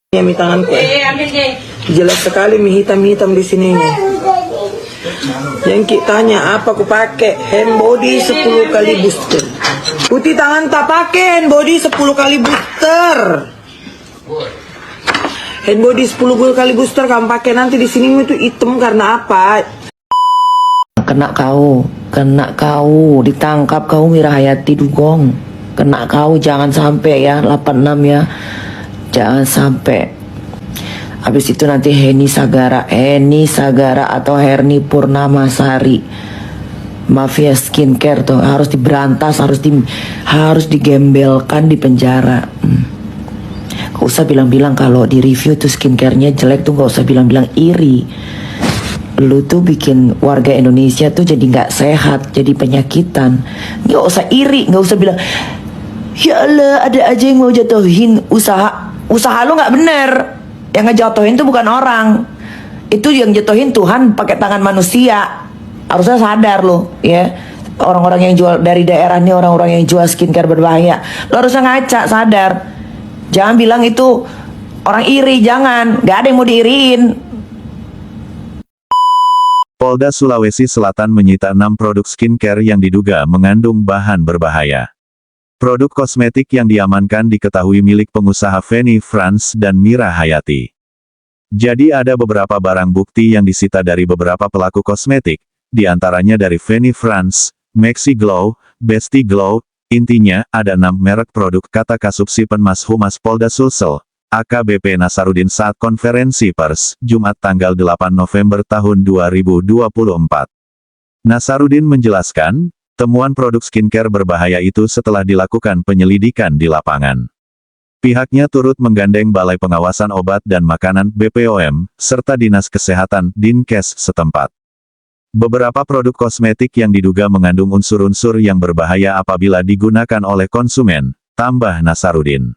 Ya, mi tanganku. Jelas sekali mi hitam-hitam di sininya. Yang kita tanya apa aku pakai hand body 10 kali booster. Putih tangan tak pakai hand body 10 kali booster. Hand body 10 kali booster kamu pakai nanti di sini itu hitam karena apa? Kena kau, ditangkap kau Mira Hayati Dugong. Kena kau, jangan sampai ya 86 ya. Jangan sampai. Habis itu nanti Heni Sagara atau Herni Purnamasari. Mafia skincare tuh harus diberantas, harus digembelkan di penjara. Gak usah bilang-bilang kalau di review tuh skincare-nya jelek tuh, gak usah bilang-bilang iri. Lu tuh bikin warga Indonesia tuh jadi gak sehat, jadi penyakitan. Gak usah iri, gak usah bilang ya Allah ada aja yang mau jatuhin usaha lu gak bener. Yang ngejatuhin tuh bukan orang, itu yang jatuhin Tuhan pakai tangan manusia. Harusnya sadar lo ya, orang-orang yang jual dari daerah nih, orang-orang yang jual skincare berbahaya, lo harusnya ngaca, sadar. Jangan bilang itu orang iri, jangan, gak ada yang mau diiriin. Polda Sulawesi Selatan menyita 6 produk skincare yang diduga mengandung bahan berbahaya. Produk kosmetik yang diamankan diketahui milik pengusaha Feni France dan Mira Hayati. Jadi ada beberapa barang bukti yang disita dari beberapa pelaku kosmetik, di antaranya dari Feni France, Maxi Glow, Besti Glow. Intinya, ada 6 merek produk, kata Kasubsi Penmas Humas Polda Sulsel, AKBP Nasarudin saat konferensi pers, Jumat tanggal 8 November tahun 2024. Nasarudin menjelaskan, temuan produk skincare berbahaya itu setelah dilakukan penyelidikan di lapangan. Pihaknya turut menggandeng Balai Pengawasan Obat dan Makanan (BPOM) serta Dinas Kesehatan (Dinkes) setempat. Beberapa produk kosmetik yang diduga mengandung unsur-unsur yang berbahaya apabila digunakan oleh konsumen, tambah Nasarudin.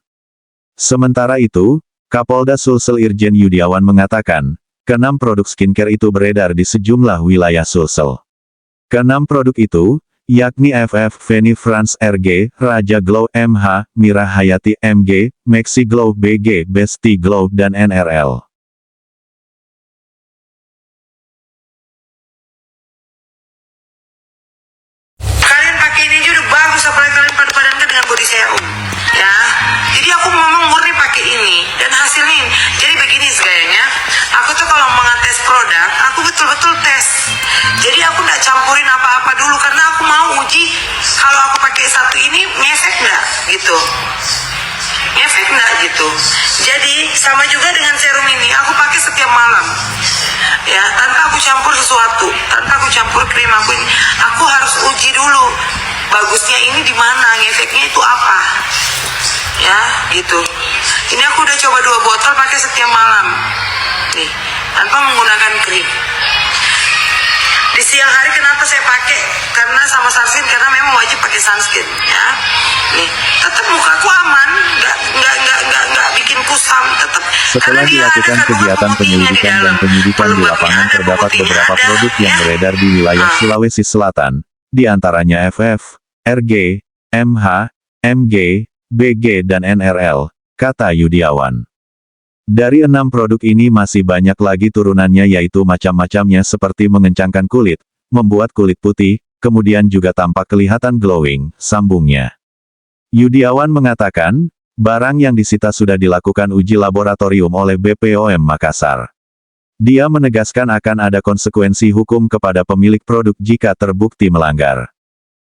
Sementara itu, Kapolda Sulsel Irjen Yudiawan mengatakan, ke-6 produk skincare itu beredar di sejumlah wilayah Sulsel. Ke-6 produk itu, yakni FF Feni France RG, Raja Glow MH, Mira Hayati MG, Maxi Glow BG, Besti Glow dan NRL. Kalian pakai ini aja udah bagus, apalagi kalian padankan dengan body serum, ya. Jadi aku memang murni pakai ini dan hasilnya ini. Jadi begini segayanya, aku tuh kalau mengetes produk, aku betul-betul tes. Jadi aku nggak campurin apa-apa dulu karena aku mau uji kalau aku pakai satu ini ngefek nggak gitu. Ngefek nggak gitu. Jadi sama juga dengan serum ini, aku pakai setiap malam. Ya, tanpa aku campur sesuatu, tanpa aku campur krim aku ini, aku harus uji dulu bagusnya ini di mana, ngefeknya itu apa. Ya, gitu. Ini aku udah coba 2 botol pakai setiap malam. Nih, tanpa menggunakan krim. Di siang hari kenapa saya pakai? Karena sama sunscreen, karena memang wajib pakai sunscreen, ya. Nih, tetap mukaku aman, nggak bikin kusam, tetap. Setelah dilakukan kegiatan penyelidikan dan penyidikan di lapangan, terdapat beberapa produk yang beredar di wilayah Sulawesi Selatan, di antaranya FF, RG, MH, MG, BG dan NRL, kata Yudiawan. Dari 6 produk ini masih banyak lagi turunannya, yaitu macam-macamnya seperti mengencangkan kulit, membuat kulit putih, kemudian juga tampak kelihatan glowing, sambungnya. Yudiawan mengatakan, barang yang disita sudah dilakukan uji laboratorium oleh BPOM Makassar. Dia menegaskan akan ada konsekuensi hukum kepada pemilik produk jika terbukti melanggar.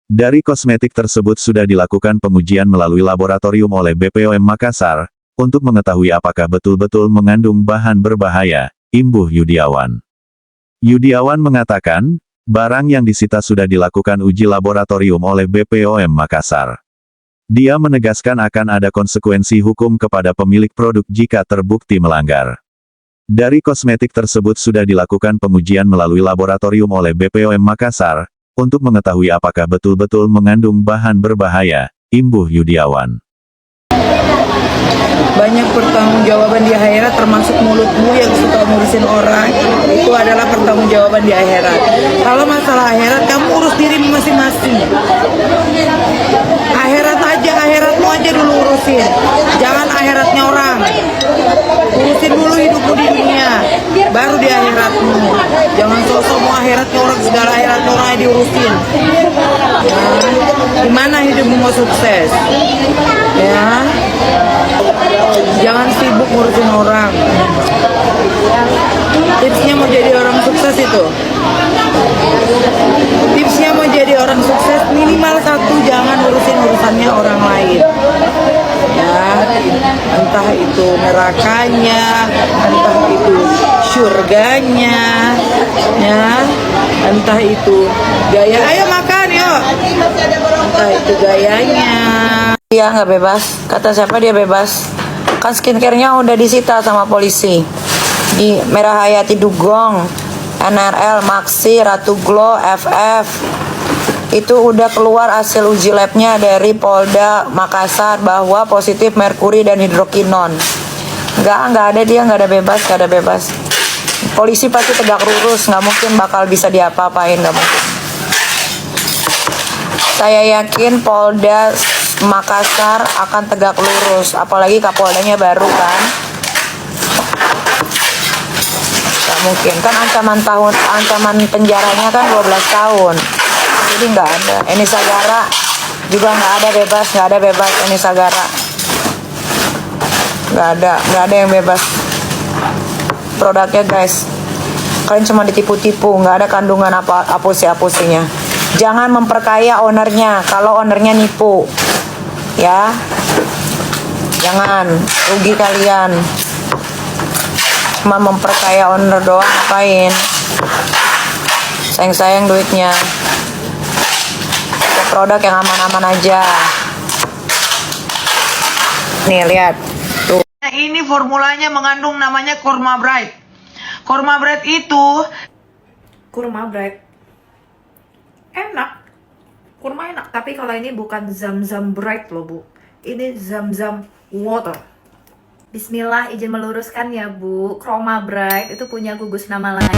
Dari kosmetik tersebut sudah dilakukan pengujian melalui laboratorium oleh BPOM Makassar, untuk mengetahui apakah betul-betul mengandung bahan berbahaya, imbuh Yudiawan. Yudiawan mengatakan, barang yang disita sudah dilakukan uji laboratorium oleh BPOM Makassar. Dia menegaskan akan ada konsekuensi hukum kepada pemilik produk jika terbukti melanggar. Dari kosmetik tersebut sudah dilakukan pengujian melalui laboratorium oleh BPOM Makassar, untuk mengetahui apakah betul-betul mengandung bahan berbahaya, imbuh Yudiawan. Banyak pertanggungjawaban di akhirat, termasuk mulutmu yang suka ngurusin orang, itu adalah pertanggungjawaban di akhirat. Kalau masalah akhirat, kamu urus dirimu masing-masing. Akhiratmu aja dulu urusin, jangan akhiratnya orang. baru di akhiratmu. Jangan sosok mau akhiratnya orang, segala akhiratnya orang yang diurusin. Ya, gimana hidupmu mau sukses? Ya, jangan sibuk ngurusin orang. Tipsnya mau jadi orang sukses itu. Tipsnya mau jadi orang sukses minimal satu, jangan urusin urusannya orang lain. Ya, entah itu nerakanya, entah itu surganya, ya, entah itu gaya. Ayo makan yuk. Entah itu gayanya. Dia nggak bebas. Kata siapa dia bebas? Kan skincare-nya udah disita sama polisi. Di Merah Hayati Dugong, NRL, Maxi, Ratu Glow, FF. Itu udah keluar hasil uji labnya dari Polda Makassar bahwa positif merkuri dan hidrokinon. Nggak ada dia, nggak ada bebas. Polisi pasti tegak lurus, nggak mungkin bakal bisa diapa-apain, nggak mungkin. Saya yakin Polda Makassar akan tegak lurus, apalagi Kapoldanya baru kan. Nggak mungkin, kan ancaman penjaranya kan 12 tahun. Jadi nggak ada. Eni Sagara juga nggak ada bebas Eni Sagara. Nggak ada yang bebas. Produknya guys, kalian cuma ditipu-tipu, nggak ada kandungan apusi-apusinya. Jangan memperkaya ownernya kalau ownernya nipu, ya. Jangan, rugi kalian. Cuma memperkaya owner doang, ngapain? Sayang-sayang duitnya. Produk yang aman-aman aja. Nih lihat tuh. Ini formulanya mengandung namanya Kurma Bright. Kurma Bright itu Kurma Bright enak, kurma enak, tapi kalau ini bukan Zam-Zam Bright loh bu, ini Zam-Zam Water. Bismillah, izin meluruskan ya bu, Kurma Bright itu punya gugus nama lain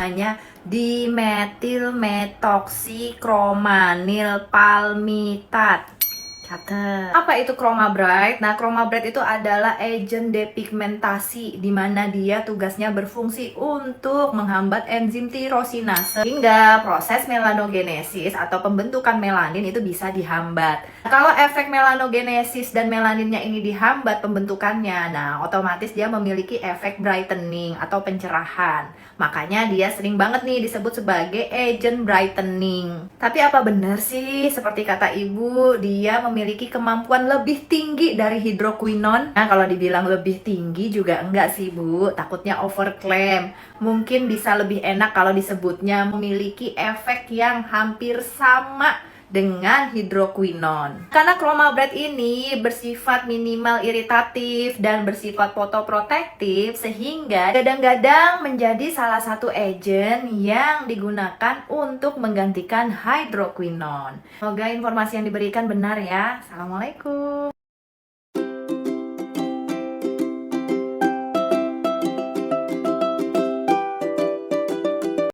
namanya dimetilmetoxicromanil palmitat. Catat. Apa itu Kurma Bright? Nah, Kurma Bright itu adalah agen depigmentasi, di mana dia tugasnya berfungsi untuk menghambat enzim tirosinase hingga proses melanogenesis atau pembentukan melanin itu bisa dihambat. Kalau efek melanogenesis dan melaninnya ini dihambat pembentukannya, nah otomatis dia memiliki efek brightening atau pencerahan. Makanya dia sering banget nih disebut sebagai agent brightening. Tapi apa benar sih seperti kata ibu, dia memiliki kemampuan lebih tinggi dari hidroquinon? Nah, kalau dibilang lebih tinggi juga enggak sih bu, takutnya overclaim. Mungkin bisa lebih enak kalau disebutnya memiliki efek yang hampir sama dengan hidroquinon. Karena Kurma Bright ini bersifat minimal iritatif dan bersifat fotoprotektif, sehingga gadang-gadang menjadi salah satu agen yang digunakan untuk menggantikan hidroquinon. Semoga informasi yang diberikan benar ya. Assalamualaikum.